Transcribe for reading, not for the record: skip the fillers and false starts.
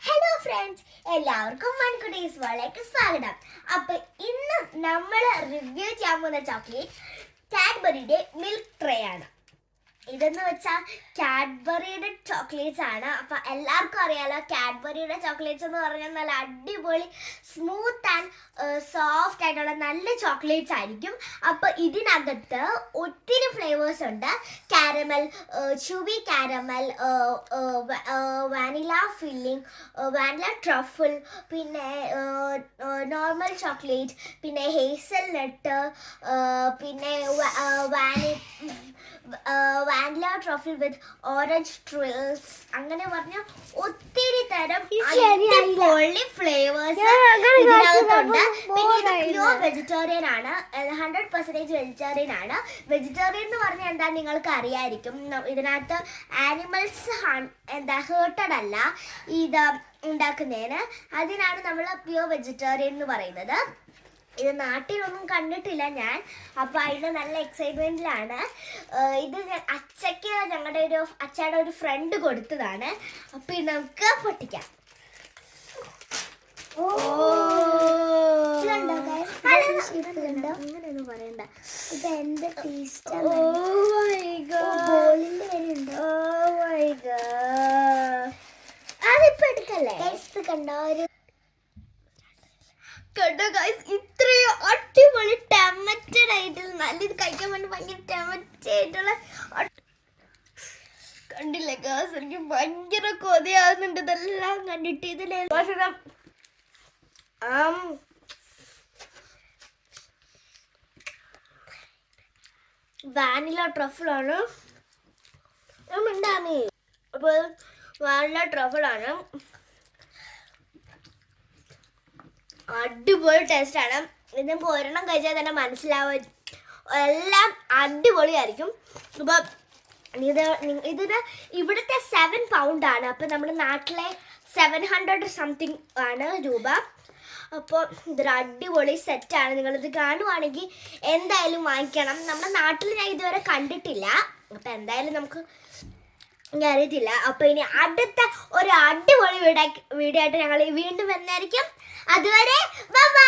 Hello friends, എല്ലാവർക്കും മൺകുട്ടീസ് വേൾഡിലേക്ക് സ്വാഗതം. അപ്പൊ ഇന്ന് നമ്മൾ റിവ്യൂ ചെയ്യാൻ പോകുന്ന ചോക്ലേറ്റ് കാഡ്ബറിയുടെ മിൽക്ക് ട്രേ ആണ്. ഇതെന്ന് വെച്ചാൽ കാഡ്ബറിയുടെ ചോക്ലേറ്റ്സ് ആണ്. അപ്പം എല്ലാവർക്കും അറിയാലോ, കാഡ്ബറിയുടെ ചോക്ലേറ്റ്സ് എന്ന് പറഞ്ഞാൽ നല്ല അടിപൊളി സ്മൂത്ത് ആൻഡ് സോഫ്റ്റ് ആയിട്ടുള്ള നല്ല ചോക്ലേറ്റ്സ് ആയിരിക്കും. അപ്പോൾ ഇതിനകത്ത് ഒത്തിരി ഫ്ലേവേഴ്സ് ഉണ്ട്. Caramel, chewy caramel, vanilla filling, vanilla truffle, പിന്നെ നോർമൽ ചോക്ലേറ്റ്, പിന്നെ ഹേസൽ നട്ട്, പിന്നെ വാനില ട്രഫിൾ വിത്ത് ഓറഞ്ച് ട്രിൽസ്, അങ്ങനെ പറഞ്ഞ ഒത്തിരി തരം അടിപൊളി ഫ്ലേവേഴ്സ് ഇതിനകത്തുണ്ട്. പിന്നെ ഇത് പ്യൂർ വെജിറ്റേറിയൻ ആണ്, 100% വെജിറ്റേറിയൻ ആണ്. വെജിറ്റേറിയൻ എന്ന് പറഞ്ഞാൽ എന്താ നിങ്ങൾക്ക് അറിയായിരിക്കും. ഇതിനകത്ത് ആനിമൽസ് ഹേർട്ടഡ് അല്ല ഇത് ഉണ്ടാക്കുന്നതിന്. അതിനാണ് നമ്മൾ പ്യൂർ വെജിറ്റേറിയൻ എന്ന് പറയുന്നത്. ഇത് നാട്ടിലൊന്നും കണ്ടിട്ടില്ല ഞാൻ, അപ്പോൾ അതിന് നല്ല എക്സൈറ്റ്മെൻറ്റിലാണ്. ഇത് അച്ഛയ്ക്ക് അച്ഛയുടെ ഒരു ഫ്രണ്ട് കൊടുത്തതാണ്. അപ്പോൾ ഇത് നമുക്ക് പൊട്ടിക്കാം. അങ്ങനെയൊന്നും പറയണ്ട, ഇത് എൻ്റെ ടേസ്റ്റ്. അതിപ്പോൾ എടുക്കല്ലേ? കണ്ടോ ഗൈസ്, ഇത്രയും അടിപൊളി ടെമറ്റഡ് ആയിട്ടുള്ള നല്ല, ഇത് കഴിക്കാൻ വേണ്ടി ഭയങ്കര ടെമറ്റഡ് ആയിട്ടുള്ള കണ്ടില്ലേ ഗൈസ്? എനിക്ക് ഭയങ്കര കൊതിയാവുന്നുണ്ട് ഇതെല്ലാം കണ്ടിട്ട്. ഇതിലെ വാനില ട്രഫിളാണ്. ഉണ്ടാമേ അപ്പോൾ വാനില ട്രഫിളാണ്, അടിപൊളി ടേസ്റ്റാണ്. ഇതിപ്പോൾ ഒരെണ്ണം കഴിച്ചാൽ തന്നെ മനസ്സിലാവും, എല്ലാം അടിപൊളിയായിരിക്കും. അപ്പോൾ ഇതിന് ഇവിടുത്തെ 7 പൗണ്ടാണ്. അപ്പോൾ നമ്മുടെ നാട്ടിലെ 700 സംതിങ് ആണ് രൂപ. അപ്പോൾ ഇതൊരു അടിപൊളി സെറ്റാണ്. നിങ്ങളിത് കാണുവാണെങ്കിൽ എന്തായാലും വാങ്ങിക്കണം. നമ്മുടെ നാട്ടിൽ ഞാൻ ഇതുവരെ കണ്ടിട്ടില്ല. അപ്പോൾ എന്തായാലും നമുക്ക് അറിയത്തില്ല. അപ്പോൾ ഇനി അടുത്ത ഒരു അടിപൊളി വീഡിയോ ആയിട്ട് ഞങ്ങൾ വീണ്ടും വരുന്നതായിരിക്കും. അതുവരെ ബൈ ബൈ.